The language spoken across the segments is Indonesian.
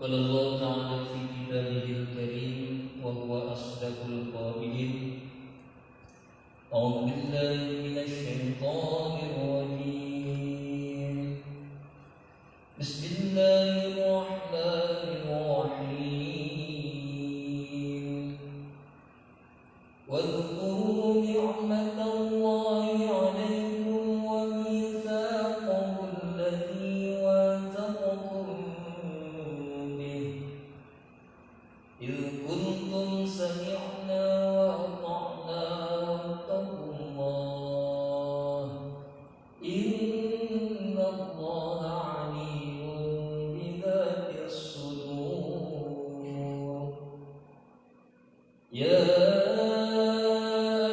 قال الله تعالى في كتابه الكريم وهو أصدق القائلين أعوذ بالله من الشيطان الرجيم بسم الله الرحمن الرحيم واذكروا نعمة الله عليكم وميثاقه الذي واثقكم به إذ قلتم سمعنا وأطعنا واتقوا الله إن الله عليم بذات الصدور يا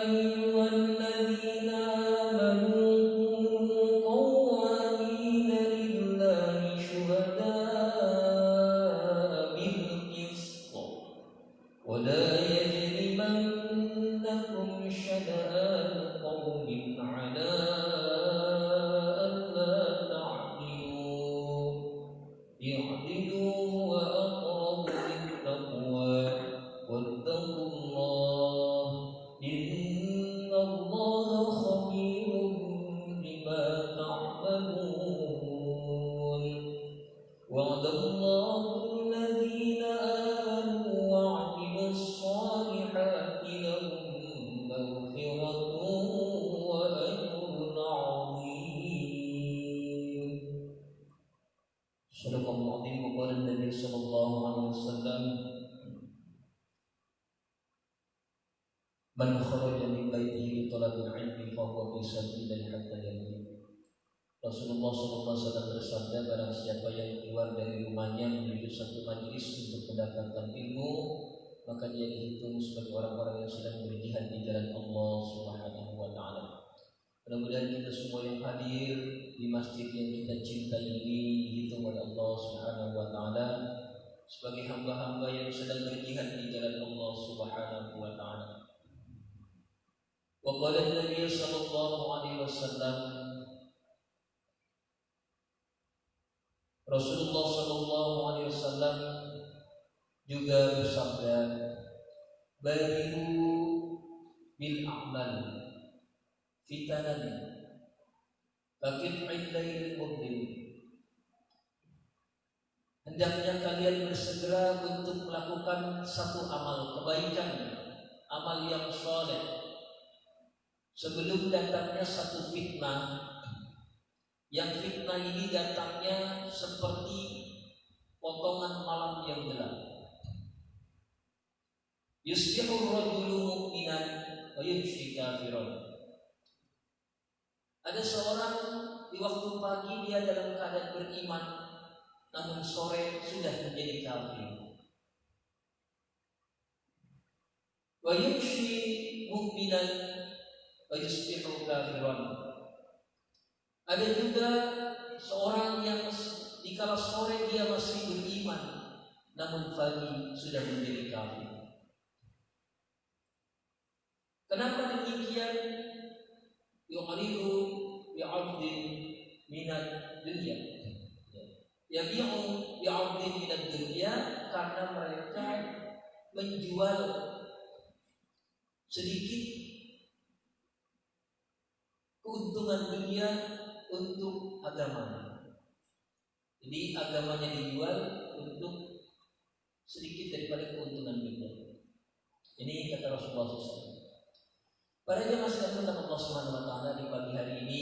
أيها الذين آمنوا كونوا قوامين لله شهداء بالقسط ولا يجرمنكم شنآن قوم على ألا تعدلوا اعدلوا هو أقرب للتقوى واتقوا الله إن الله خبير بما تعملون وعد الله الذين آمنوا وعملوا الصالحات لهم مغفرة وأجر عظيم صدق الله العظيم وقال النبي صلى الله عليه وسلم من خرج من بيته لطلب العلم فهو في سبيل الله حتى يموت. Rasulullah SAW bersabda, barang siapa yang keluar dari rumahnya menuju satu majelis untuk mendapatkan ilmu, maka dia dihitung sebagai orang-orang yang sedang berjihad di jalan Allah Subhanahu wa taala. Mudah-mudahan kita semua yang hadir di masjid yang kita cintai ini dihitung oleh Allah Subhanahu wa taala sebagai hamba-hamba yang sedang berjihad di jalan Allah Subhanahu wa taala. Wa qala an-nabiy sallallahu alaihi wasallam, Rasulullah sallallahu alaihi wasallam juga bersabda, badiru bil a'mal fitanan faqit'il lailil mudlim. Hendaknya kalian bersegera untuk melakukan satu amal kebaikan, amal yang saleh, sebelum datangnya satu fitnah, yang fitnah ini datangnya seperti potongan malam yang gelap. Yusbihu rajulu mu'minan wa yumsi kafiran. Ada seorang di waktu pagi dia dalam keadaan beriman, namun sore sudah menjadi kafir. Wa yumsi mu'minan wa yusbihu kafiran. Ada juga seorang yang dikala sore dia masih beriman, namun pagi sudah menjadi kafir. Kenapa demikian? Yu'ridu bi'abdin minad dunya. Yabi'u bi'abdin minad dunya, karena mereka menjual sedikit keuntungan dunia untuk agamanya. Jadi agamanya dijual untuk sedikit daripada keuntungan dunia. Ini kata Rasulullah SAW. Para jemaah sekalian Allah Subhanahu wa taala, di pagi hari ini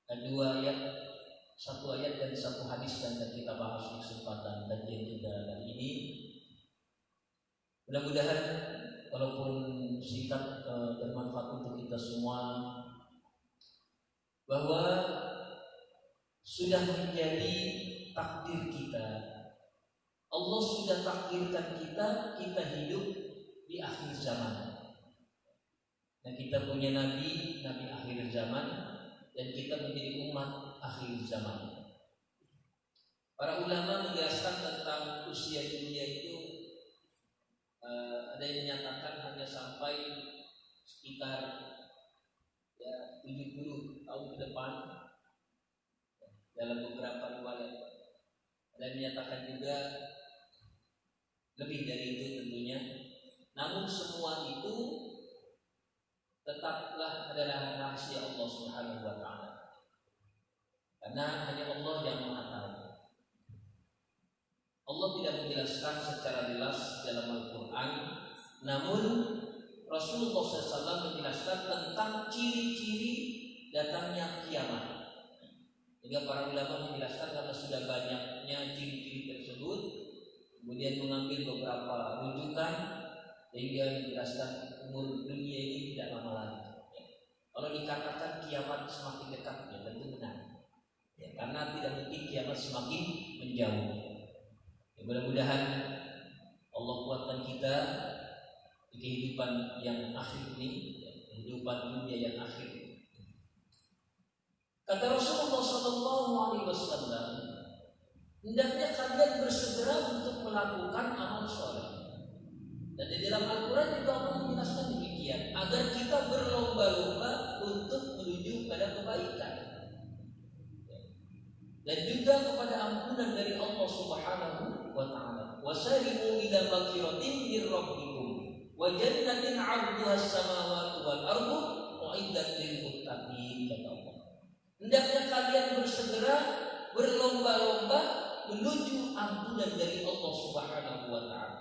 ada dua ayat, satu ayat dan satu hadis yang akan kita bahas di kesempatan kajian kita kali ini. Mudah-mudahan walaupun singkat bermanfaat untuk kita semua, bahwa sudah menjadi takdir kita. Allah sudah takdirkan kita hidup di akhir zaman. Dan kita punya nabi akhir zaman, dan kita menjadi umat akhir zaman. Para ulama menjelaskan tentang usia dunia itu, ada yang menyatakan hanya sampai sekitar 70 tahun ke depan dalam beberapa riwayat. Dan menyatakan juga lebih dari itu tentunya. Namun semua itu tetaplah adalah rahasia Allah Subhanahu wa taala. Karena hanya Allah yang Maha tahu. Allah tidak menjelaskan secara jelas dalam Al-Qur'an, namun Rasulullah SAW menjelaskan tentang ciri-ciri datangnya kiamat. Sehingga para ulama menjelaskan karena sudah banyaknya ciri-ciri tersebut, kemudian mengambil beberapa rujukan sehingga menjelaskan umur dunia ini tidak lama lagi. Kalau dikatakan kiamat semakin dekat, ya tentu benar. Ya, karena tidak mungkin kiamat semakin menjauh. Ya, mudah-mudahan Allah kuatkan kita di kehidupan yang akhir ini, ya, kehidupan dunia yang akhir. Kata Rasulullah SAW, hendaknya kalian bersegera untuk melakukan amal soleh. Dan di dalam Al-Quran juga Allah menjelaskan demikian, agar kita berlomba-lomba untuk menuju pada kebaikan dan juga kepada ampunan dari Allah Subhanahu wa taala. Wasari'u ila maghfiratin min rabbikum wa jannatin 'arduha as-samawati wal ardu u'iddat lil muttaqin, kata Allah. Hendaknya kalian bersegera berlomba-lomba menuju ampunan dari Allah Subhanahu wa taala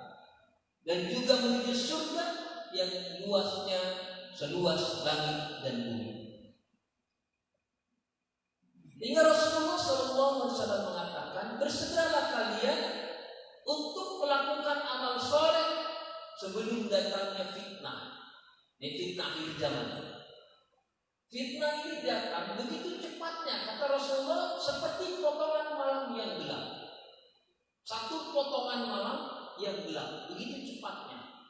dan juga menuju surga yang luasnya seluas langit dan bumi. Hingga Rasulullah SAW mengatakan, bersegeralah kalian untuk melakukan amal soleh sebelum datangnya fitnah. Ini fitnah akhir zaman. Fitnah ini datang begitu cepatnya, kata Rasulullah, seperti potongan malam yang gelap. Satu potongan malam yang gelap, begitu cepatnya.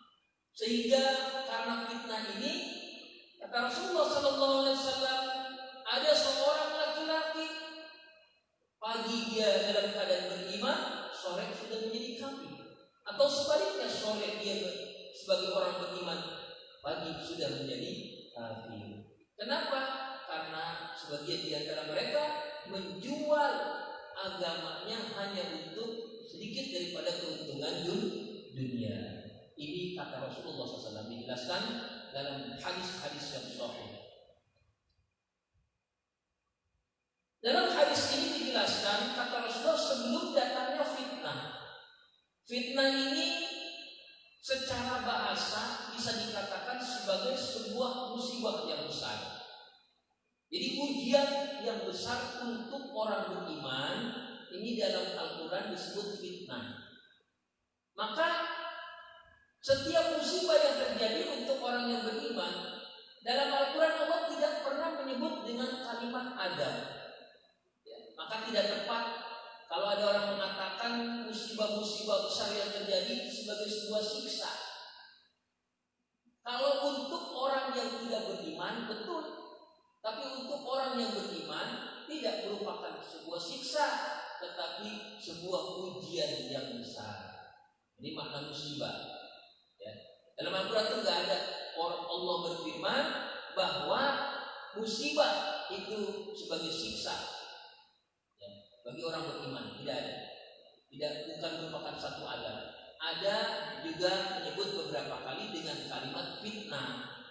Sehingga karena fitnah ini, kata Rasulullah SAW, ada seorang laki-laki, pagi dia dalam keadaan beriman, sore sudah menjadi kafir. Atau sebaliknya, sore dia sebagai orang beriman, pagi sudah menjadi kafir. Kenapa? Karena sebagian di antara mereka menjual agamanya hanya untuk sedikit daripada keuntungan dunia. Ini kata Rasulullah SAW dijelaskan dalam hadis-hadis yang sahih. Dalam hadis ini dijelaskan, kata Rasulullah, sebelum datangnya fitnah. Fitnah ini secara bahasa bisa dikatakan sebagai sebuah musibah yang besar. Jadi ujian yang besar untuk orang beriman ini dalam Al-Quran disebut fitnah. Maka setiap musibah yang terjadi untuk orang yang beriman, dalam Al-Quran Allah tidak pernah menyebut dengan kalimat adab. Ya, maka tidak tepat kalau ada orang mengatakan musibah-musibah besar yang terjadi sebagai sebuah siksa. Kalau untuk orang yang tidak beriman, betul. Tapi untuk orang yang beriman tidak merupakan sebuah siksa, tetapi sebuah ujian yang besar. Ini makna musibah. Ya. Dalam Al-Quran itu tidak ada Allah berfirman bahwa musibah itu sebagai siksa. Ya. Bagi orang beriman tidak ada. Bukan merupakan satu adab. Ada juga menyebut beberapa kali dengan kalimat fitnah.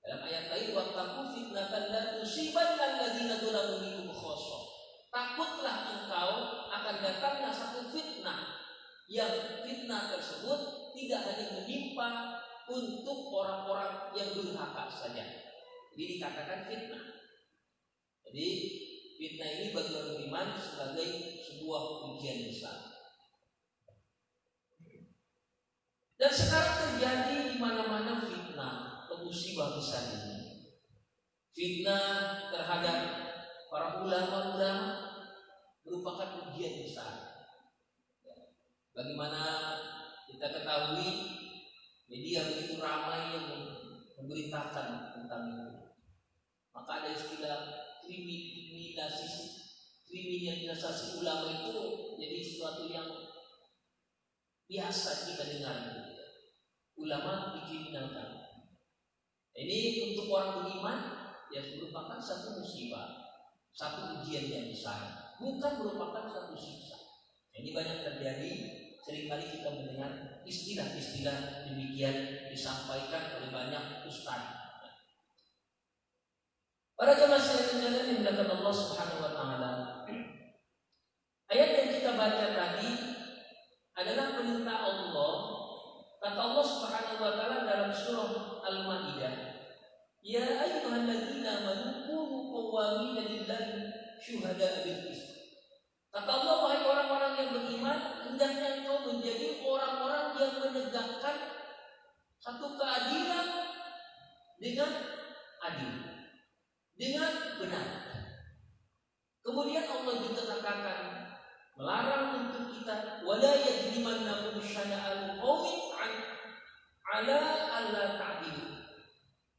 Dalam ayat lain, wattaqu fitnatan la tusibanna alladziina dzalamu minkum khassah. Takutlah engkau akan datangnya satu fitnah, yang fitnah tersebut tidak hanya menimpa untuk orang-orang yang durhaka saja. Jadi dikatakan fitnah. Jadi fitnah ini bagi orang beriman sebagai sebuah ujian besar. Dan sekarang terjadi di mana-mana fitnah, musibah besar ini. Fitnah terhadap para ulama-ulama merupakan ujian besar. Bagaimana kita ketahui media begitu ramai yang memberitakan tentang itu. Maka ada istilah kriminalisasi ulama itu jadi sesuatu yang biasa kita dengar. Ulama dikriminalkan. Ini untuk orang beriman ya merupakan satu musibah, satu ujian yang besar, bukan merupakan satu siksa. Ini banyak terjadi, seringkali kita mendengar istilah-istilah demikian disampaikan oleh banyak ustaz. Para jemaah sekalian yang dimuliakan Allah Subhanahu wa taala. Ayat yang kita baca tadi adalah perintah Allah. Kata Allah Subhanahu wa taala dalam surah Al-Maidah, "Ya ayyuhalladzina amanu kunu qawwamina lillahi syuhada'a bil qist." Kata Allah, wahai orang-orang yang beriman, hendaknya engkau menjadi orang-orang yang menegakkan satu keadilan dengan adil, dengan benar. Kemudian Allah juga katakan, melarang untuk kita, wala yajrimannakum syana'anu qaumin 'ala alla ta'dilu.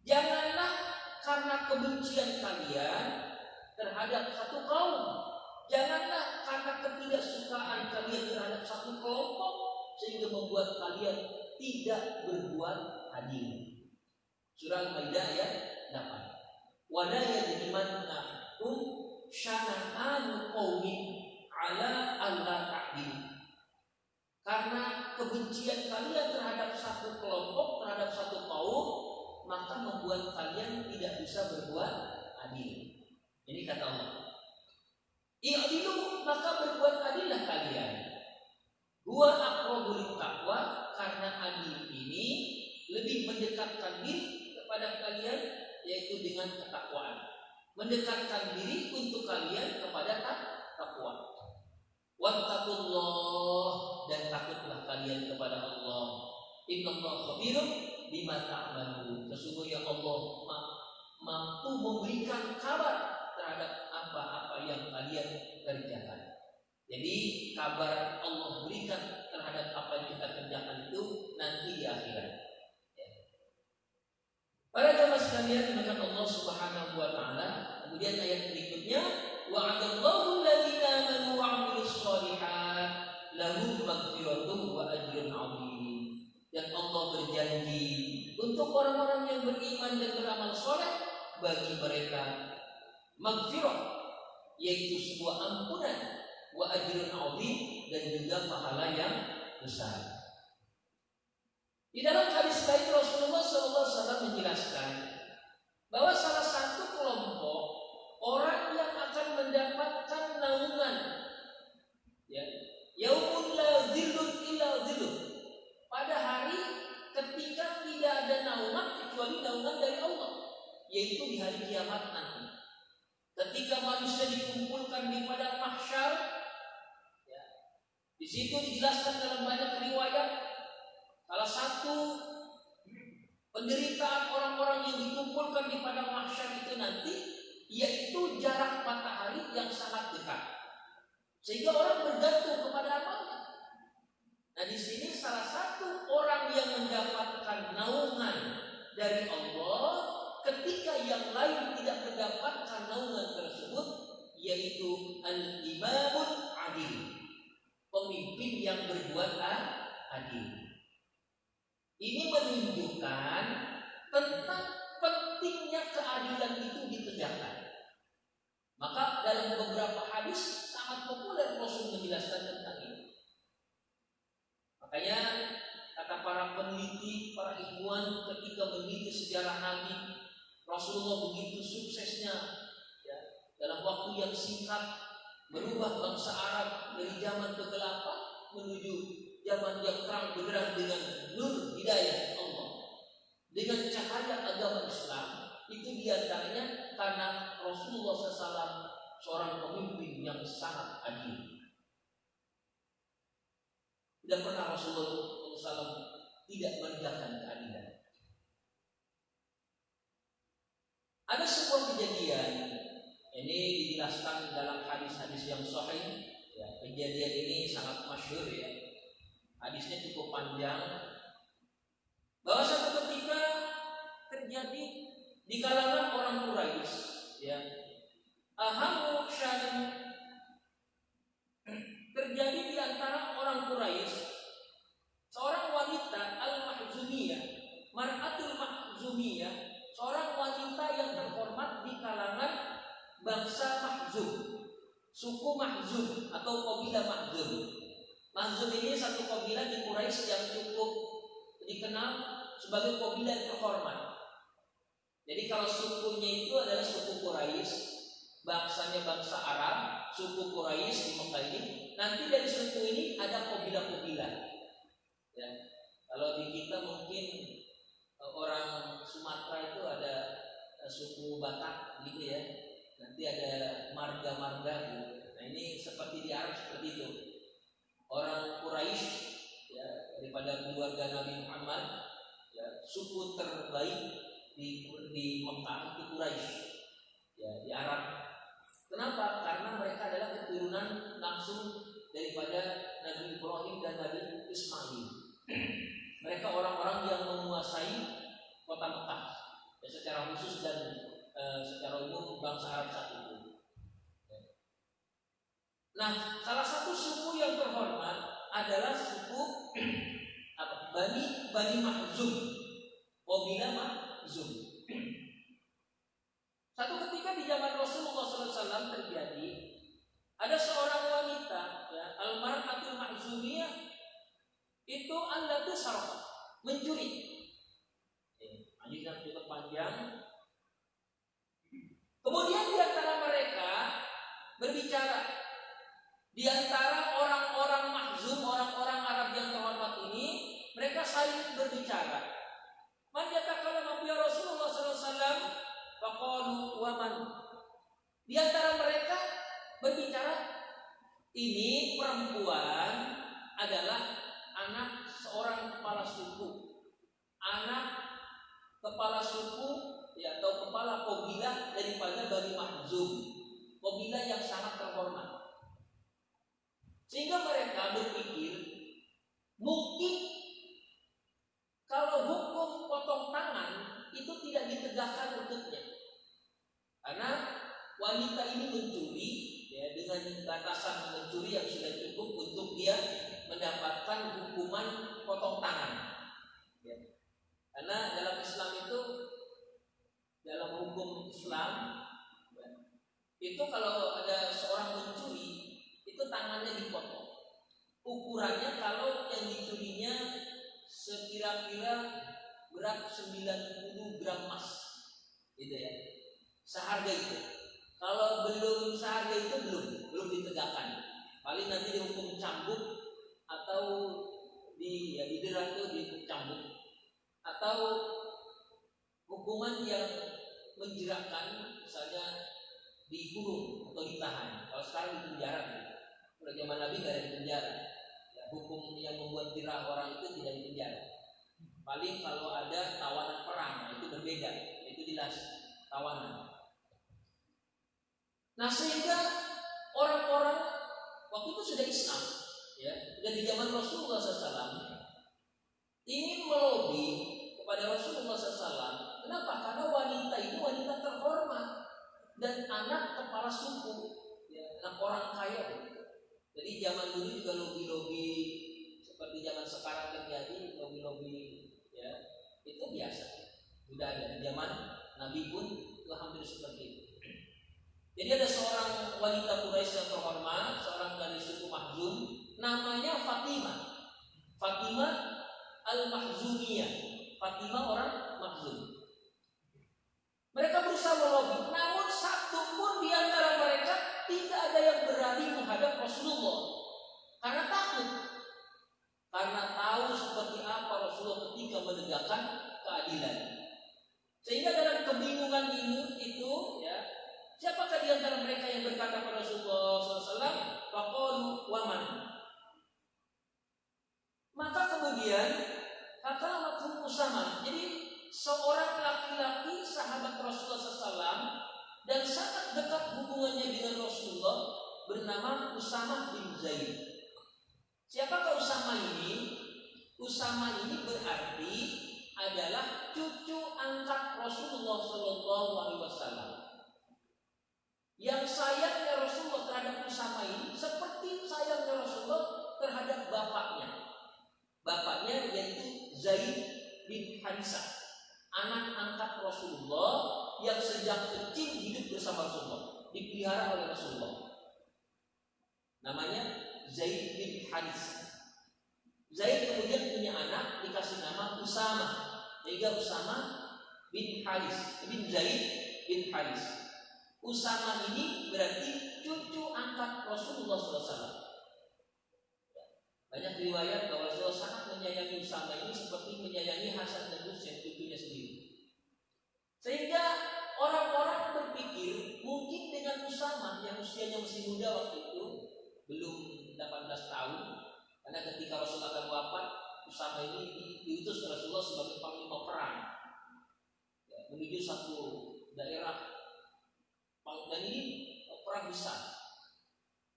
Janganlah karena kebencian kalian terhadap satu kaum, janganlah karena ketidaksukaan kalian terhadap satu kelompok sehingga membuat kalian tidak berbuat adil. Surah Al-Maidah ayat 8. Wala yajrimannakum syana'anu qaumin 'ala alla ta'dilu. Karena kebencian kalian terhadap satu kelompok, terhadap satu kaum, maka membuat kalian tidak bisa berbuat adil. Ini kata Allah. I'dilu, maka berbuat adillah kalian. Huwa aqrabu lit-taqwa, karena adil ini lebih mendekatkan diri kepada kalian, yaitu dengan ketakwaan. Mendekatkan diri untuk kalian kepada takwa. Wattaqullah, dan takutlah kalian kepada Allah. Innallaha khabirun bima ta'malun. Sesungguhnya Allah mampu memberikan kabar terhadap apa-apa yang kalian kerjakan. Jadi kabar Allah berikan terhadap apa yang kita kerjakan itu nanti di akhirat. Para jemaah sekalian, dimuliakan Allah Subhanahu wa taala. Kemudian ayat berikutnya, wa'adallahu alladziina aamanu wa 'amilus shalihat lahum maghfiratun wa ajrun 'azim. Dan Allah berjanji untuk orang-orang yang beriman dan beramal saleh, bagi mereka maghfirah, yaitu sebuah ampunan, wa ajrun 'azim, dan juga pahala yang besar. Di dalam hadis lain Rasulullah SAW menjelaskan bahwa salah satu kelompok orang yang akan mendapatkan naungan, yaumul la dhillun illa dhilluh, pada hari ketika tidak ada naungan kecuali naungan dari Allah, yaitu di hari kiamat nanti. Ketika manusia dikumpulkan di padang mahsyar, di situ dijelaskan dalam banyak riwayat, salah satu penderitaan orang-orang yang dikumpulkan di padang mahsyar itu nanti, yaitu jarak matahari yang sangat dekat, sehingga orang bergantung kepada apanya. Nah, di sini salah satu orang yang mendapatkan naungan dari Allah ketika yang lain tidak mendapatkan naungan tersebut, yaitu al-imamul adil, pemimpin yang berbuat adil. Ini menunjukkan tentang pentingnya keadilan itu ditegakkan. Maka dalam beberapa hadis sangat populer Rasul menjelaskan tentang ini. Makanya kata para peneliti, para ilmuwan ketika meneliti sejarah Nabi, Rasulullah begitu suksesnya dalam waktu yang singkat merubah bangsa Arab dari zaman kegelapan menuju zaman yang terang benderang dengan nur hidayah Allah, dengan cahaya agama Islam. Itu diantaranya karena Rasulullah SAW seorang pemimpin yang sangat adil. Tidak pernah Rasulullah SAW tidak menegakkan keadilan. Ada sebuah kejadian, ini dijelaskan dalam hadis-hadis yang sahih. Kejadian ini sangat masyhur hadisnya cukup panjang, bahwa suatu ketika terjadi di kalangan orang Quraisy, ahamu syarif, terjadi di antara orang Quraisy seorang wanita al-Mahzumiyah, mar'atul Mahzumiyah, seorang wanita yang terhormat di kalangan bangsa Mahzum, suku Mahzum atau kabilah Mahzum. Makhzum ini satu kabilah di Quraisy yang cukup dikenal sebagai kabilah yang terhormat. Jadi kalau sukunya itu adalah suku Quraisy, bangsanya bangsa Arab, suku Quraisy di Mekah ini. Nanti dari suku ini ada kabilah-kabilah. Ya. Kalau di kita mungkin orang Sumatera itu ada suku Batak gitu ya. Nanti ada marga-marga gitu. Nah ini seperti di Arab seperti itu. Orang Quraisy ya, daripada keluarga Nabi Muhammad ya, suku terbaik di Mekah itu Quraisy ya, di Arab. Kenapa? Karena mereka adalah keturunan langsung daripada Nabi Ibrahim dan Nabi Ismail. Mereka orang-orang yang menguasai kota Mekah ya, secara khusus dan secara umum bangsa Arab saat itu. Nah, salah satu suku yang terhormat adalah suku Bani Makhzum, kabilah Makhzum. Satu ketika di zaman Rasulullah SAW terjadi ada seorang wanita, ya, al-mar'atul Makhzumiyah itu allatu sarqat, mencuri. Lanjutkan cukup panjang. Kemudian di antara mereka berbicara. Di antara orang-orang Makhzum, orang-orang Arab yang terhormat ini, mereka saling berbicara. Man yatakallamu ya Rasulullah sallallahu alaihi wasallam, faqalu wa man. Di antara mereka berbicara, ini perempuan adalah anak seorang kepala suku. Anak kepala suku ya, atau kepala kabilah daripada Bani Makhzum. Kabilah yang sangat terhormat. Sehingga mereka berpikir mungkin kalau hukum potong tangan itu tidak ditegakkan untuknya, karena wanita ini mencuri ya, dengan batasan mencuri yang sudah cukup untuk dia mendapatkan hukuman potong tangan ya. Karena dalam Islam itu, dalam hukum Islam ya, itu kalau ada seorang mencuri itu tangannya dipotong. Ukurannya kalau yang dicurinya sekira-kira berat 90 gram emas, gitu ya. Seharga itu. Kalau belum seharga itu belum ditegakkan. Paling nanti dihukum cambuk atau didera tuh dihukum cambuk atau hukuman yang menjerakkan, misalnya dikurung atau ditahan. Kalau sekarang di penjara. Pada zaman Nabi tidak ada di penjara. Ya, hukum yang membuat jerah orang itu tidak di penjara. Paling kalau ada tawanan perang, itu berbeda. Itu jelas tawanan. Nah, sehingga orang-orang waktu itu sudah Islam, ya, dan di zaman Rasulullah SAW ingin melobi kepada Rasulullah SAW. Kenapa? Karena wanita itu wanita terhormat dan anak kepala suku, ya, anak orang kaya. Jadi zaman dulu juga lobi-lobi seperti zaman sekarang terjadi, lobi-lobi ya, itu biasa. Sudah ada di zaman Nabi pun itu hampir seperti itu. Jadi ada seorang wanita Quraisy yang terhormat, seorang dari suku Makhzum, namanya Fatimah. Fatimah al-Makhzumiyah. Fatimah orang Makhzum. Mereka berusaha melobi, namun satu pun di antara mereka tidak ada yang berani menghadap Rasulullah karena takut, karena tahu seperti apa Rasulullah ketika menegakkan keadilan. Sehingga dalam kebingungan itu ya, siapakah di antara mereka yang berkata kepada Rasulullah SAW, faqalu wa man. Maka kemudian katalah mafhum Usama. Jadi seorang laki-laki sahabat Rasulullah SAW dan sangat dekat hubungannya dengan Rasulullah bernama Usama bin Zaid. Siapakah Usama ini? Usama ini berarti adalah cucu angkat Rasulullah SAW. Yang sayangnya Rasulullah terhadap Usama ini seperti sayangnya Rasulullah terhadap bapaknya. Bapaknya yaitu Zaid bin Harisah, anak angkat Rasulullah yang sejak kecil hidup bersama Rasulullah, dipelihara oleh Rasulullah. Namanya Zaid bin Haris. Zaid kemudian punya anak dikasih nama Usama, sehingga Usama bin Haris bin Zaid bin Haris. Usama ini berarti cucu angkat Rasulullah SAW. Banyak riwayat bahwa Rasulullah sangat menyayangi Usama ini seperti menyayangi Hasan dan Husain, cucunya sendiri. Sehingga orang-orang berpikir mungkin dengan Usama yang usianya masih muda waktu itu, belum 18 tahun, karena ketika Rasulullah akan wafat, Usama ini diutus ke Rasulullah sebagai panglima perang, menuju satu daerah, dan ini perang besar.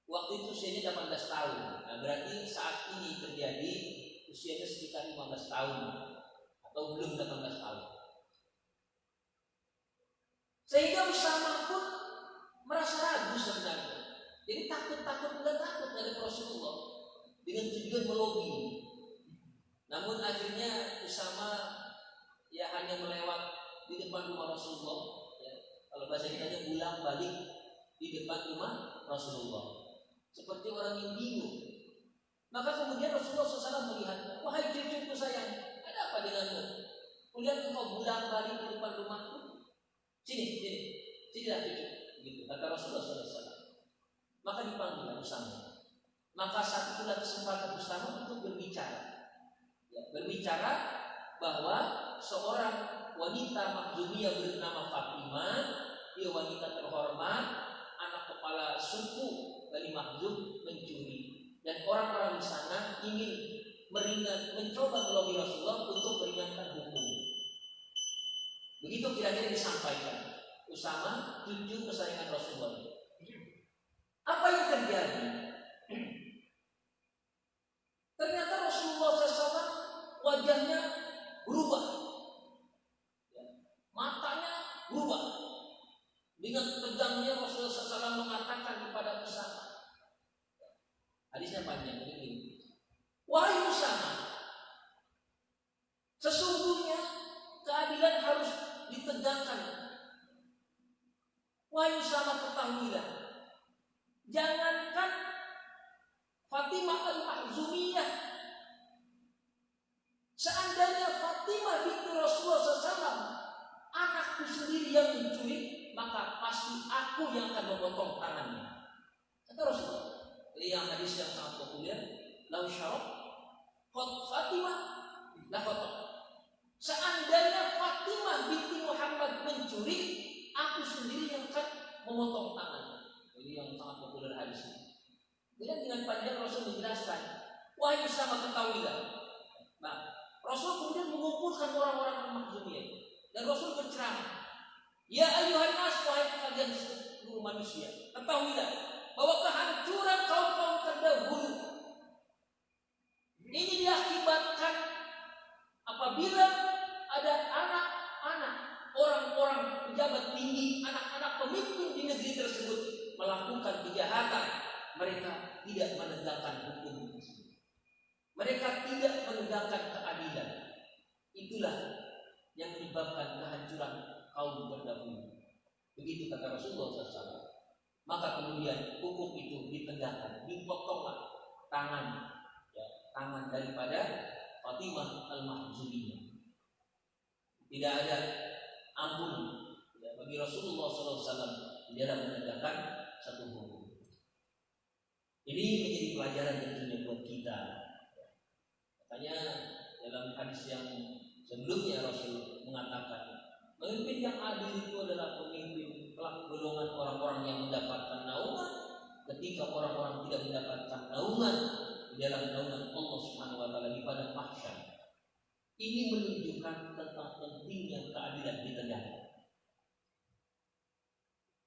Waktu itu usianya 18 tahun. Nah, berarti saat ini terjadi usianya sekitar 15 tahun atau belum 18 tahun. Sehingga Usama pun merasa ragu sebenarnya. Jadi takut dari Rasulullah dengan tujuan melobi. Namun akhirnya Usama ya hanya melewat di depan rumah Rasulullah. Ya. Kalau bahasa kitanya ulang balik di depan rumah Rasulullah. Seperti orang yang bingung. Maka kemudian Rasulullah SAW melihat, wahai cucuku sayang, ada apa denganmu? Kulihat engkau bulan balik di depan rumahku. Sini lah cucu. Begitu kata Rasulullah SAW. Maka dipanggil Usama. Maka saat itulah kesempatan Usama untuk berbicara. Ya, berbicara bahwa seorang wanita Makhzumiyah bernama Fatimah, dia wanita terhormat, anak kepala suku Bani Makhzum, mencuri, dan orang-orang di sana ingin mencoba melobi Rasulullah untuk meringankan hukum. Begitu kira-kira disampaikan Usama, cucu kesayangan Rasulullah. Apa yang terjadi? Ternyata Rasulullah SAW wajahnya berubah, matanya berubah. Dengan tegangnya Rasulullah SAW mengatakan kepada Usama, hadisnya panjang ini, wahai Usama, sesungguhnya keadilan harus ditegakkan. Wahai Usama, ketahuilah, jangankan Fatimah al-Makhzumiyah, seandainya Fatimah binti Rasulullah SAW anakku sendiri yang mencuri, maka pasti aku yang akan memotong tangannya. Kata Rasulullah. Lihat hadis yang sangat populer, lau syarab Fatimah la khotob. Seandainya Fatimah binti Muhammad mencuri, aku sendiri yang akan memotong tangannya. Ini yang sangat populer hadis ini. Kemudian dengan panjang Rasul menjelaskan, wahai Usama, ketahuilah. Nah, Rasul kemudian mengumpulkan orang-orang Makhzumiyah dan Rasul berceramah. Ya ayuhan nas, wahai kalian seluruh manusia, ketahuilah bahwa kehancuran kaum-kaum terdahulu ini diakibatkan apabila ada anak-anak orang-orang pejabat tinggi, anak-anak pemimpin di negeri tersebut melakukan kejahatan. Mereka tidak menegakkan hukum, mereka tidak menegakkan keadilan. Itulah yang menyebabkan kehancuran kaum terdahulu. Begitu kata Rasulullah SAW. Maka kemudian hukum itu ditegakkan, dipotonglah tangan daripada Fatimah al-Makhzumiyah. Tidak ada ampun bagi Rasulullah SAW di dalam menegakkan satu hukum. Ini menjadi pelajaran tentunya buat kita. Makanya dalam hadis yang sebelumnya Rasul mengatakan, pemimpin yang adil itu adalah pemimpin kelak golongan orang-orang yang mendapatkan naungan ketika orang-orang tidak mendapatkan naungan di dalam naungan Allah Subhanahu wa taala di padang mahsyar. Ini menunjukkan tentang pentingnya keadilan ditegakkan.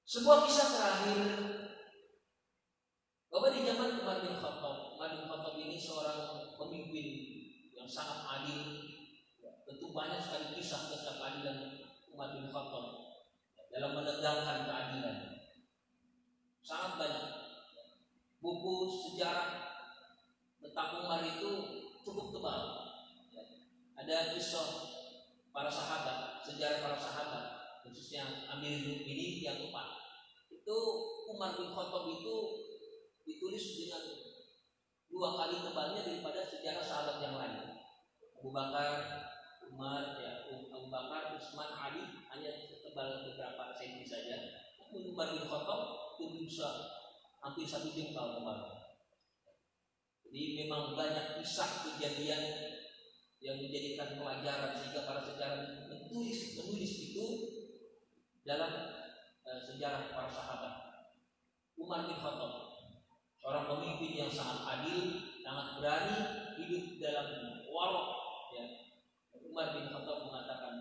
Sebuah kisah terakhir bahwa di zaman Umar bin Khattab ini seorang pemimpin yang sangat adil. Tentu banyak sekali kisah tentang keadilan Umar bin Khattab dalam menegakkan keadilan. Sangat banyak. Buku sejarah tentang Umar itu cukup tebal. Ada kisah para sahabat, sejarah para sahabat, khususnya Amirul Mukminin yang keempat. Itu Umar bin Khattab itu ditulis dengan 2 kali tebalnya daripada sejarah sahabat yang lain. Abu Bakar, Umar, Abu Bakar, Utsman, Ali hanya tebal beberapa senti saja. Umar bin Khattab itu bisa hampir 1 jengkal tebal. Jadi memang banyak kisah kejadian yang menjadikan pelajaran sehingga para sejarah menulis itu dalam sejarah para sahabat. Umar bin Khattab, seorang pemimpin yang sangat adil, sangat berani, hidup dalam warok. Ya. Umar bin Khattab mengatakan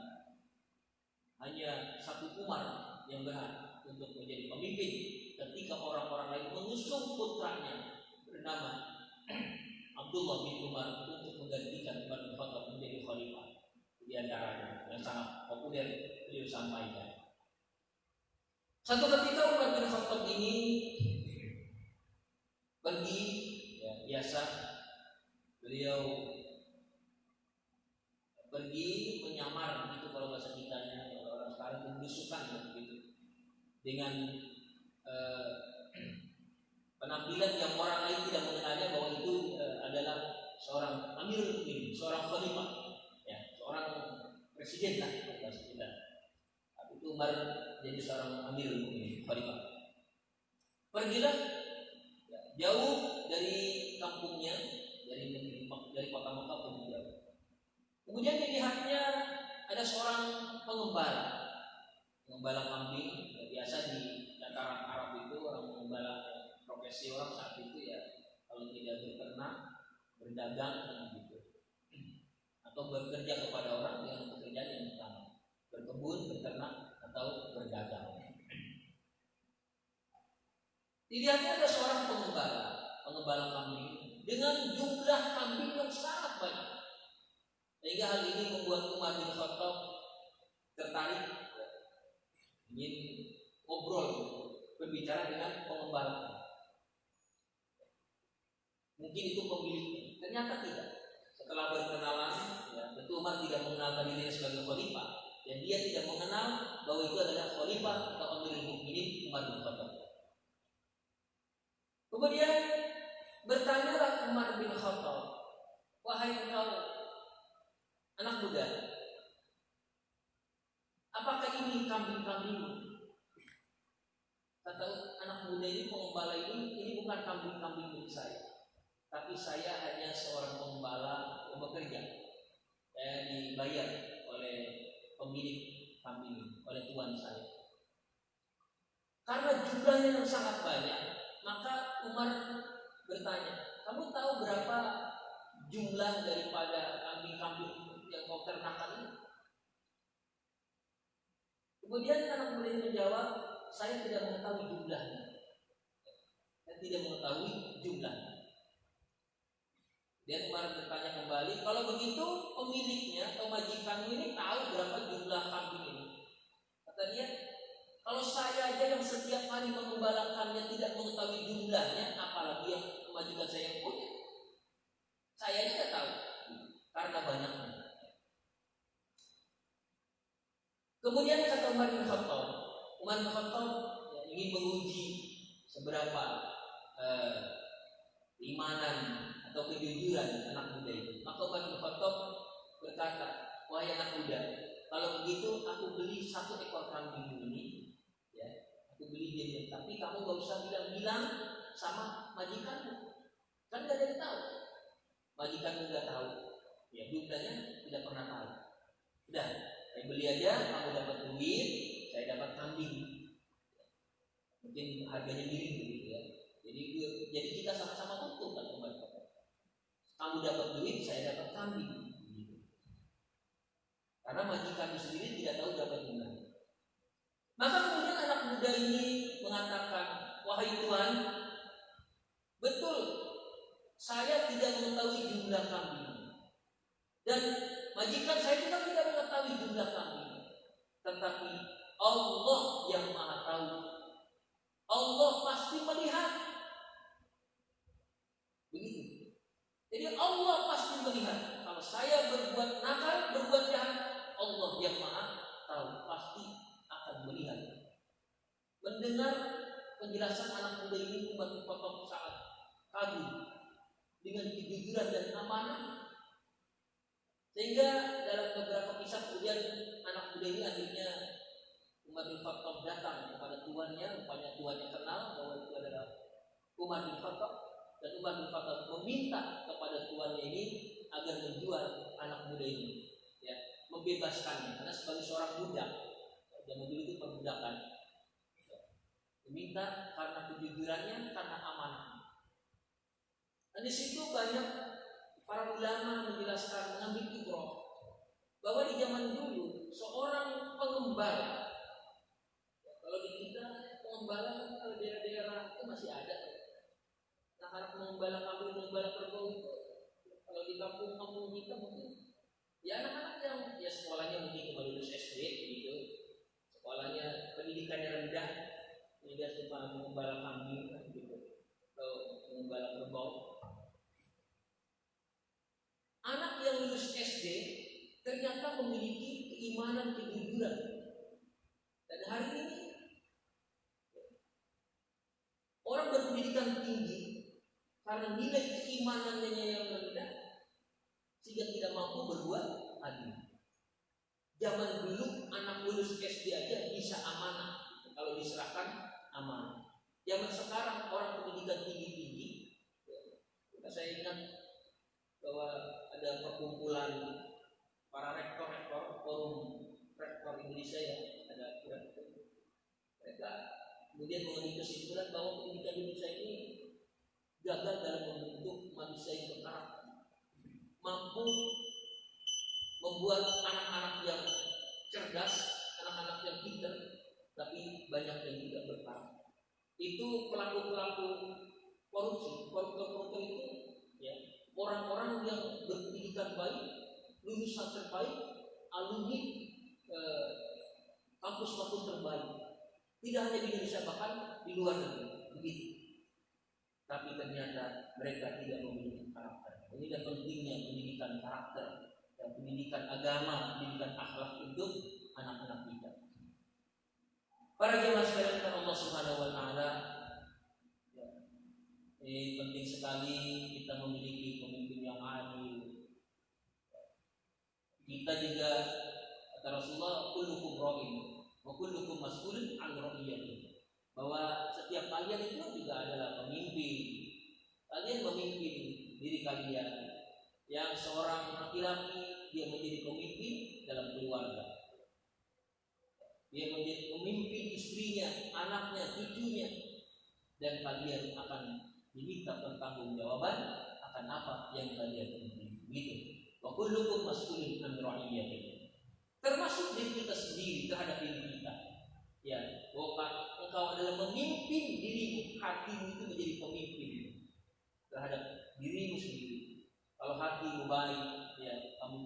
hanya 1 Umar yang berhak untuk menjadi pemimpin ketika orang-orang lain mengusung putranya bernama Abdullah bin Umar untuk menggantikan Umar bin Khattab menjadi khalifah. Di antaranya yang sangat populer beliau sampaikan. Satu ketika Umar bin Khattab ini pergi, ya, biasa beliau pergi menyamar gitu kalau bahasa kitanya, kalau orang sekarang membelusukan gitu, dengan penampilan yang orang lain tidak mengenalnya bahwa itu adalah seorang Amirul Mukminin, seorang khalifah, ya, seorang presiden lah bahasa kita. Tapi itu Umar jadi seorang Amirul Mukminin, khalifah. Pergilah ya, jauh dari kampungnya, dari kota Mekah pergi jauh. Kemudian dilihatnya ada seorang pengembala kambing. Ya, biasa di dataran Arab itu orang mengembala, profesi orang saat itu ya kalau tidak beternak, berdagang gitu, atau bekerja kepada orang dengan pekerjaan yang utama, berkebun, beternak, atau berdagang. Dilihatnya ada seorang pengembala kambing dengan jumlah kambing yang sangat banyak, sehingga hal ini membuat Umar bin Khattab tertarik, ingin ngobrol, berbicara dengan pengembala. Mungkin itu pemiliknya, ternyata tidak. Setelah berkenalan, ya, tentu Umar tidak mengenalkan dirinya sebagai khalifah, dan dia tidak mengenal bahwa itu adalah khalifah atau Amirul Mukminin Umar bin Khattab. Kemudian bertanyalah Umar bin Khattab, wahai engkau anak muda, apakah ini kambing-kambingmu? Kata anak muda ini, pengembala ini bukan kambing-kambing milik saya, tapi saya hanya seorang pengembala yang bekerja. Saya dibayar oleh pemilik kambing, oleh tuan saya. Karena jumlahnya yang sangat banyak, maka Umar bertanya, kamu tahu berapa jumlah daripada kambing-kambing yang kau ternakan ini? Kemudian anak muda ini menjawab, saya tidak mengetahui jumlahnya. Saya tidak mengetahui jumlahnya. Dan Umar bertanya kembali, kalau begitu pemiliknya atau majikanmu ini tahu berapa jumlah kambing ini? Kata dia, kalau saya aja yang setiap hari mengembalakannya tidak mengetahui jumlahnya, apalagi yang majikan saya yang punya. Saya tidak tahu karena banyaknya. Kemudian kata Umar bin Khattab ya, ingin menguji seberapa imanan atau kejujuran anak muda itu. Maka Umar bin Khattab berkata, wahai anak muda, kalau begitu aku beli 1 ekor kambing ini, ya, aku beli dia, tapi kamu gak usah bilang-bilang sama majikanmu, kan gak ada yang tahu. Majikanmu gak tahu, ya jumlahnya tidak pernah tahu. Udah, saya beli aja, kamu dapat duit, saya dapat kambing. Mungkin harganya miring begitu ya. Jadi kita sama-sama untung kan Umar. Kamu dapat duit, saya dapat kambing. Karena majikan sendiri tidak tahu berapa jumlah. Maka kemudian anak muda ini mengatakan, wahai Tuhan, betul, saya tidak mengetahui jumlah kambing. Dan majikan saya juga tidak mengetahui jumlah kambing. Tetapi Allah yang Maha Tahu. Allah pasti melihat. Begitu. Jadi Allah pasti melihat. Kalau saya berbuat nakal, berbuat jahat, Allah yang Maha Tahu pasti akan melihat. Mendengar penjelasan anak muda ini, Umar bin Khattab sangat kagum. dengan kejujuran dan amanah, sehingga dalam beberapa kisah kemudian anak muda ini akhirnya Umar bin Khattab datang kepada tuannya, rupanya tuannya kenal bahwa itu adalah Umar bin Khattab, dan Umar bin Khattab meminta kepada tuannya ini agar menjual anak muda ini, ya, membebaskannya karena sebagai seorang budak, zaman dulu itu perbudakan, meminta karena kejujurannya, karena amanah. Dan di situ banyak para ulama menjelaskan, mengambil ibrah bahwa di zaman dulu seorang pengembala, kalau di kita pengembala kalau daerah-daerah itu masih ada. Nah, karena pengembala kambing, pengembala kerbau itu kalau di kampung-kampung kita mungkin ya anak-anak yang ya sekolahnya mungkin cuma lulus SD gitu, sekolahnya pendidikannya rendah, sehingga cuma mengembala kambing gitu atau mengembala kerbau. Anak yang lulus SD ternyata memiliki keimanan, kejujuran, dan hari ini orang berpendidikan tinggi karena nilai keimanannya yang rendah sehingga tidak mampu berbuat adil. Zaman dulu anak lulus SD aja bisa amanah kalau diserahkan amanah. Zaman sekarang orang pendidikan tinggi-tinggi, saya ingat bahwa ada perkumpulan para rektor-rektor, forum rektor Indonesia yang ada mereka kemudian mengambil kesimpulan bahwa pendidikan Indonesia ini gagal dalam membentuk manusia yang berkarakter, mampu membuat anak-anak yang cerdas, anak-anak yang pintar, tapi banyak yang tidak berkarakter. Itu pelaku-pelaku korupsi, koruptor-koruptor itu ya, orang-orang yang berpendidikan baik, lulusan terbaik, alumni kampus-kampus terbaik. Tidak hanya di Indonesia, bahkan di luar negeri begitu. Tapi ternyata mereka tidak memiliki karakter. Ini adalah pentingnya pendidikan karakter dan pendidikan agama, pendidikan akhlak untuk anak-anak kita. Para jemaah sekalian Allah Subhanahu wa taala, ya, ini penting sekali kita memiliki pemimpin yang adil. Kita juga kata Rasulullah, kullukum ra'in wa kullukum mas'ulun 'an ra'iyatihi, bahwa setiap kalian itu juga adalah pemimpin. Kalian memimpin diri kalian. Yang seorang laki-laki dia menjadi pemimpin dalam keluarga. Dia menjadi pemimpin istrinya, anaknya, cucunya, dan kalian akan diminta pertanggungjawaban akan apa yang kalian pimpin. Begitu. Wa kullukum mas'ulun 'an ra'iyatihi. Termasuk diri kita sendiri terhadap diri kita. Ya, bahwa engkau adalah memimpin dirimu, hatimu itu menjadi pemimpin terhadap dirimu sendiri. Kalau hatimu baik, ya, kamu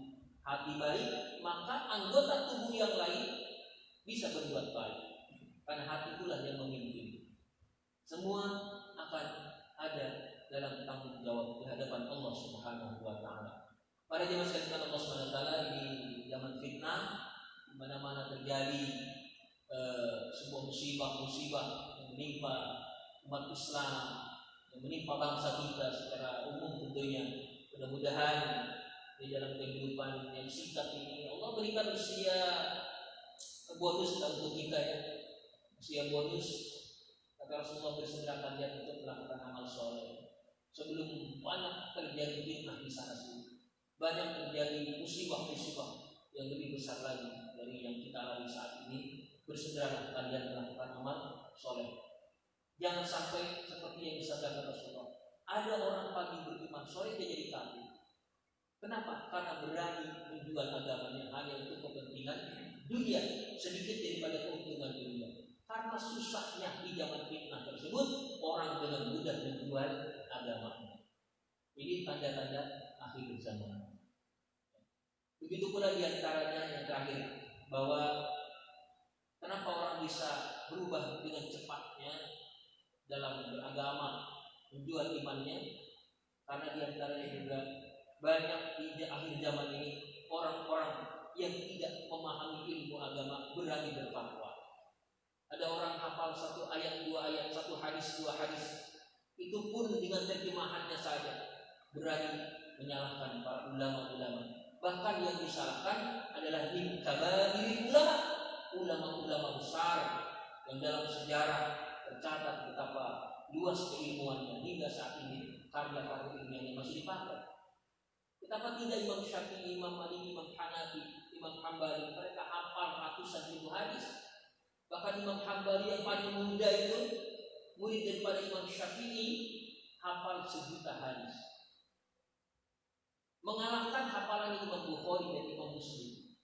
hati baik, maka anggota tubuh yang lain bisa berbuat baik. Karena hati itulah yang memimpin. Semua akan ada dalam tanggung jawab di hadapan Allah Subhanahu wa taala. Para jemaah sekalian Allah Subhanahu wa taala, di zaman fitnah di mana-mana terjadi sebuah musibah yang menimpa umat Islam, yang menimpa bangsa kita secara umum tentunya. Mudah-mudahan di dalam kehidupan yang singkat ini Allah berikan usia bonus untuk kita, ya. Usia bonus, kata Rasulullah, bersegera kalian untuk melakukan amal soleh sebelum banyak terjadi fitnah di sana sini, banyak terjadi musibah-musibah yang lebih besar lagi dari yang kita alami saat ini. Bersegeralah kalian melakukan amal soleh. Jangan sampai seperti yang disabdakan Rasulullah, ada orang pagi beriman, sore dia jadi kafir. Kenapa? Karena berani menjual agamanya hanya untuk kepentingan dunia, sedikit daripada keuntungan dunia. Karena susahnya di zaman fitnah tersebut, orang dengan mudah menjual agamanya. Ini tanda-tanda akhir zaman. Begitu pula diantaranya yang terakhir, bahwa kenapa orang bisa berubah dengan cepatnya dalam beragama, menjual imannya? Karena diantaranya juga banyak di akhir zaman ini orang-orang yang tidak memahami ilmu agama berani berfatwa. Ada orang hafal satu ayat, dua ayat, satu hadis, dua hadis, itu pun dengan terjemahannya saja berani menyalahkan para ulama-ulama. Bahkan yang disalahkan adalah min kabair ulama besar yang dalam sejarah tercatat betapa luas keilmuannya hingga saat ini karya-karya ilmiahnya masih dipakai. Betapa tidak Imam Syafi'i, Imam Malik, Imam Hanafi, Imam Hambali, mereka hafal ratusan ribu hadis. Bahkan Imam Hambali yang paling muda itu murid daripada Imam Syafi'i hafal 1.000.000 hadis, mengalahkan hafalan Imam Bukhari dan Imam Muslim.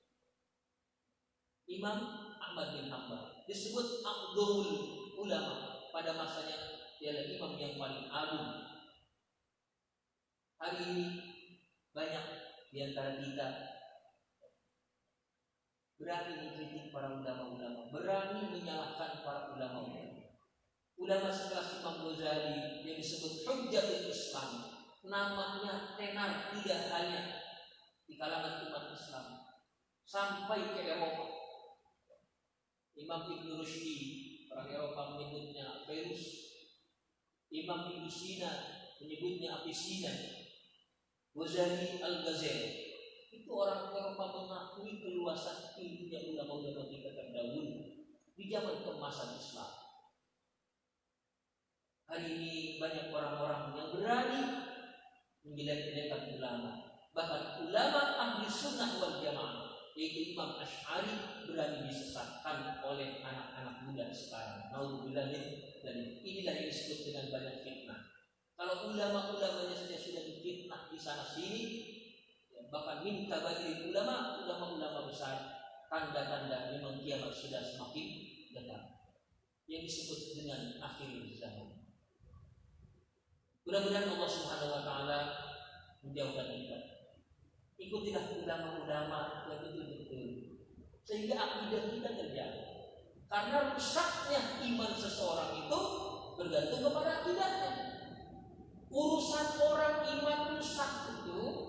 Imam Ahmad bin Hanbal disebut Abdul Ulama pada masanya, ialah imam yang paling agung. Hari ini banyak di antara kita berani mengkritik para ulama-ulama, berani menyalahkan para ulama-ulama. Ulama sekelas Imam Ghazali yang disebut Hujjatul Islam, namanya tenar tidak hanya di kalangan umat Islam, sampai ke Eropa. Imam Ibn Rushdi, orang Eropa menyebutnya Virus. Imam Ibn Sina menyebutnya Avicenna. Ghazali Al-Ghazali, itu orang Eropa mengakui keluasan ilmunya ulama-ulama kita terdahulu di zaman keemasan Islam. Hari ini banyak orang-orang yang berani menjelek-jelekan ulama. Bahkan ulama ahli sunnah wal jamaah, yaitu Imam Asy'ari, berani disesatkan oleh anak-anak muda sekarang. Naudzubillah dari inilah yang disebut dengan banyak fitnah. Kalau ulama-ulamanya saja sudah difitnah di sana sini, ya, bahkan min kabair ulama besar, tanda-tanda memang kiamat sudah semakin dekat, yang disebut dengan akhir zaman. Mudah-mudahan Allah Subhanahu wa taala menjauhkan kita. Ikutilah ulama-ulama yang betul-betul, sehingga akidah kita terjaga. Karena rusaknya iman seseorang itu bergantung kepada akidahnya. Urusan orang iman rusak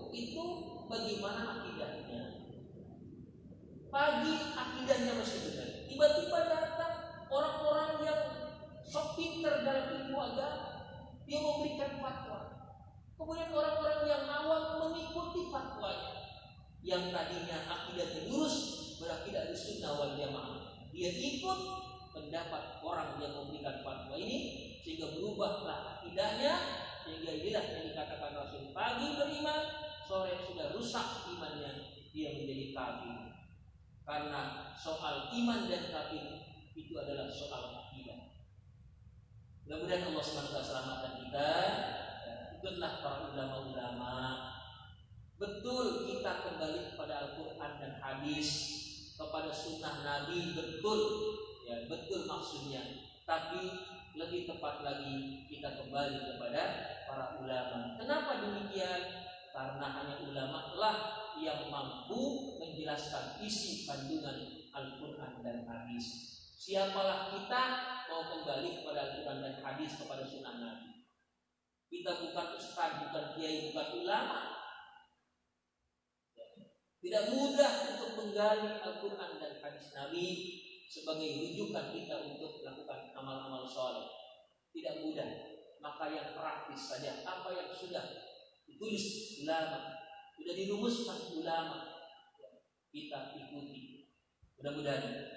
itu bagaimana akidahnya. Pagi akidahnya masih benar, tiba-tiba datang orang-orang yang sok pinter dalam ilmu agama, dia memberikan fatwa. Kemudian orang-orang yang awam mengikuti fatwanya. Yang tadinya akidahnya lurus, berakidah sunnah wal jamaah, dia ikut pendapat orang yang memberikan fatwa ini, sehingga berubahlah akidahnya. Sehingga inilah yang dikatakan Rasul, pagi beriman, sore sudah rusak imannya, dia menjadi kafir. Karena soal iman dan kafir itu adalah soal akidah. Mudah-mudahan Allah SWT selamatkan kita. Ikutlah para ulama-ulama. Betul kita kembali kepada Al-Quran dan hadis, kepada sunnah Nabi, betul, ya betul maksudnya. Tapi lebih tepat lagi kita kembali kepada para ulama. Kenapa demikian? Karena hanya ulama lah yang mampu menjelaskan isi kandungan Al-Quran dan hadis. Siapalah kita mau kembali kepada Al-Quran dan hadis, kepada sunnah Nabi. Kita bukan ustaz, bukan kiai, bukan ulama. Tidak mudah untuk menggali Al-Quran dan hadis Nabi sebagai rujukan kita untuk melakukan amal-amal soleh. Tidak mudah. Maka yang praktis saja, apa yang sudah ditulis ulama, sudah dirumuskan ulama, kita ikuti. Mudah-mudahan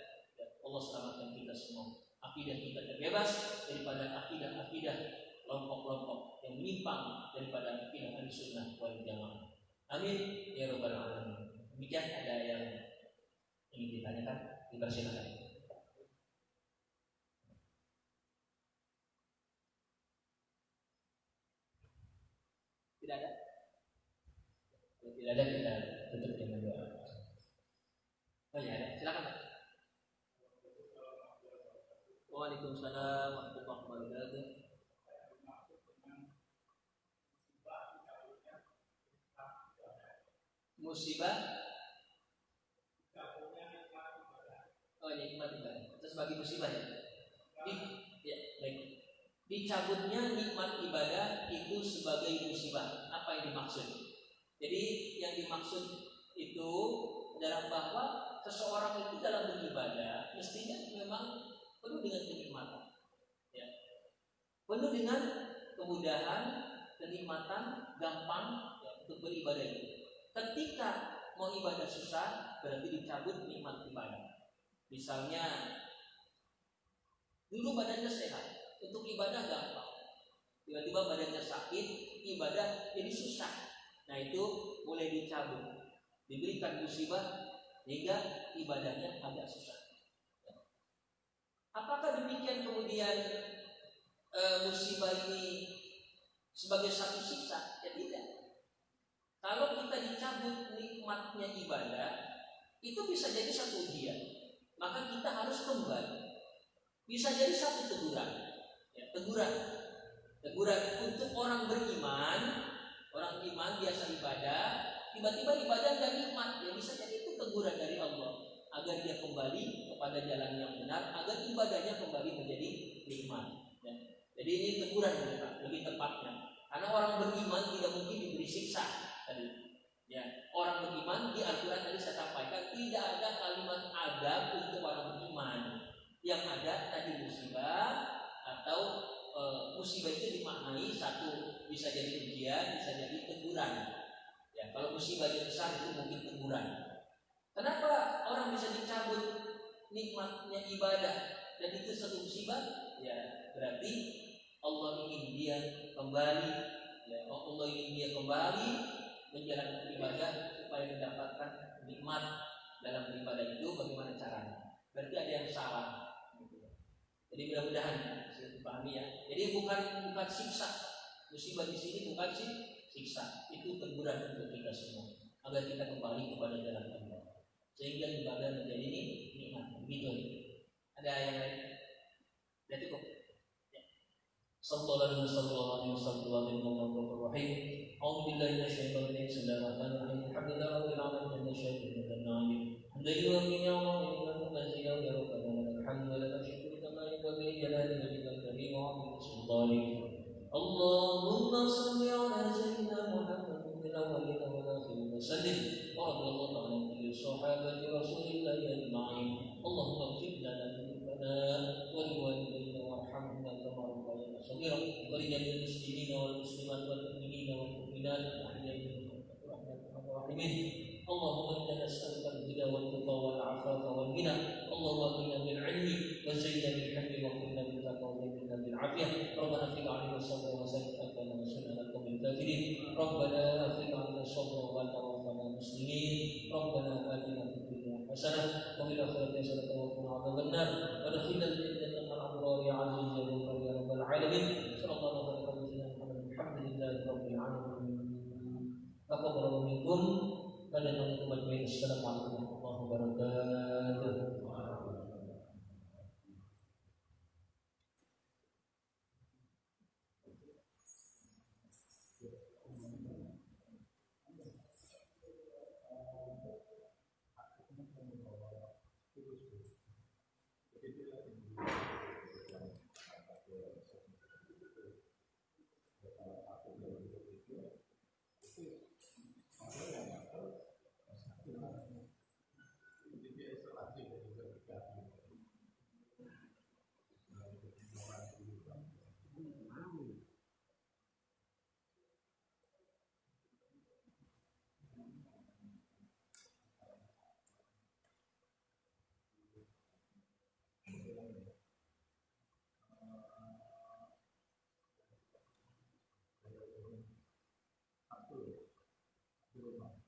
Allah selamatkan kita semua. Akidah kita terbebas daripada akidah-akidah kelompok-kelompok yang menyimpang daripada akidah Ahlussunnah wal Jamaah. Amin ya rabbal alamin. Demikian, ada yang ingin ditanyakan, dipersilakan. Tidak ada? Kalau tidak ada, kita tutup dengan doa. Oh ya, ada. Silakan. Waalaikumsalam warahmatullahi wabarakatuh. Musibah. Oh ya, nikmat ibadah. Terus bagi musibah ya. Ya, baik. Dicabutnya nikmat ibadah itu sebagai musibah. Apa yang dimaksud? Jadi yang dimaksud itu adalah bahwa seseorang itu dalam beribadah mestinya memang penuh dengan kenikmatan, ya, penuh dengan kemudahan, kenikmatan, gampang ya, untuk beribadah itu. Ketika mau ibadah susah, berarti dicabut nikmat ibadah. Misalnya dulu badannya sehat, untuk ibadah gampang. Tiba-tiba badannya sakit, ibadah jadi susah. Nah itu boleh dicabut, diberikan musibah hingga ibadahnya agak susah. Apakah demikian kemudian musibah ini sebagai satu siksa? Ya tidak. Kalau kita dicabut nikmatnya ibadah, itu bisa jadi satu ujian. Maka kita harus kembali. Bisa jadi satu teguran. Ya, teguran untuk orang beriman, orang iman biasa ibadah, tiba-tiba ibadah gak nikmat. Ya bisa jadi itu teguran dari Allah agar dia kembali kepada jalan yang benar, agar ibadahnya kembali menjadi nikmat. Ya. Jadi ini teguran lebih tepatnya. Karena orang beriman tidak mungkin diberi siksa tadi. Ya, orang beriman di Al-Quran tadi saya sampaikan tidak ada kalimat adab untuk orang beriman. Yang ada tadi musibah atau musibah itu dimaknai satu bisa jadi ujian, bisa jadi teguran. Ya, kalau musibah yang besar itu mungkin teguran. Kenapa orang bisa dicabut nikmatnya ibadah dan itu satu musibah? Ya, berarti Allah ingin dia kembali. Ya, Allah ingin dia kembali menjalankan ibadah supaya mendapatkan nikmat dalam ibadah itu. Bagaimana caranya? Berarti ada yang salah. Jadi mudah-mudahan bisa dipahami ya. Jadi bukan siksa. Musibah di sini bukan siksa. Itu teguran untuk kita semua agar kita kembali kepada jalan Allah. Sehingga ibadah menjadi nikmat. Begitu. Ada yang lain? Sudah cukup. Ya. Sallallahu alaihi wasallam. A'udzu billahi minasyaitonir rajim. Bismillahirrahmanirrahim. Alhamdulillahirabbil alamin. Minasyaitonir rajim. Alhamdulillahi Allahumma salli ala sayyidina Muhammad fil awwalin wal akhirin wa sallim wa radiyallahu ta'ala an sahabati Rasulillah ajma'in. Allahumma ighfir lana dhunubana wa liwalidayna warhamna kama rabbayana shaghira wa li jami'il muslimina wal muslimat wal mu'minina wal mu'minat ahya'i minhum rahimin. Allahumma inna nas'aluka al-huda wal tuqa wal 'afafa wal ghina. Allahumma inna bil 'ilmi wa zayyina bil hilmi wa qina bil taqwa wa qina bil 'afiyah. Rabbana fil 'alaina sabra wa sayyidina wa sunna min kafirin. Rabbana fil 'alaina sabra wa tawaffana muslimin. Rabbana atina fid dunya hasanah wa fil akhirati hasanah wa qina adzaban nar. Wa adkhilna al-jannata ma'al abrar ya 'aziz ya ghafur ya rabbal 'alamin. Sallallahu alaihi wa sallam. Alhamdulillahi rabbil 'alamin. Taqabbal minkum. Assalamualaikum warahmatullahi wabarakatuh. Satu,